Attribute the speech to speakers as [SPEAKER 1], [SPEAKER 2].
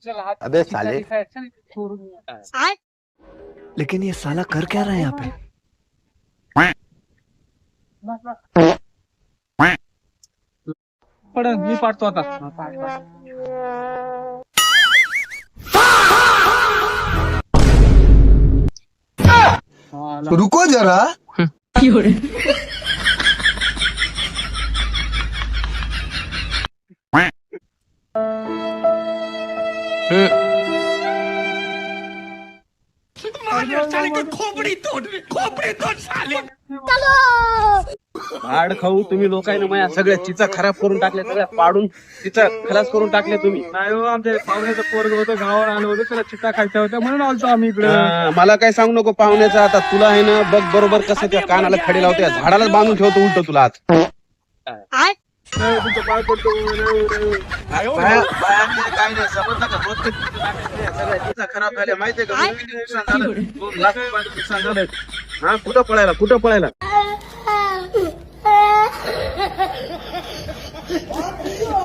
[SPEAKER 1] अबे साले,
[SPEAKER 2] लेकिन ये साला कर क्या रहा है यहाँ पे?
[SPEAKER 3] मी पाडतो आता.
[SPEAKER 1] रुको जरा.
[SPEAKER 3] हाड खाऊ तुम्ही लोकांना माझ्या सगळ्या चिचा खराब करून टाकल्या, सगळ्या पाडून चिचा खलास करून टाकल्या तुम्ही.
[SPEAKER 4] नाही हो, आमच्या पाहुण्याचं पोरग होतं, गावावर आलं होतं, त्याला चिट्टा खायचा होता म्हणून आलतो आम्ही इकडे.
[SPEAKER 3] मला काय सांगू नको पाहुण्याचं. आता तुला आहे ना, बघ बरोबर कसं त्या कानाला खडे लावते, झाडालाच बांधून ठेवतो उलट तुला आज.
[SPEAKER 4] तुमचं पाय पडतो.
[SPEAKER 3] काय नाही समजलं का? रोजचे चिचा टाकल्या, सगळ्या चिचा खराब झाल्या माहितीये का? किती नुकसान झालं? 2 लाख रुपयाचं नुकसान झालं. हा, कुठं पळायला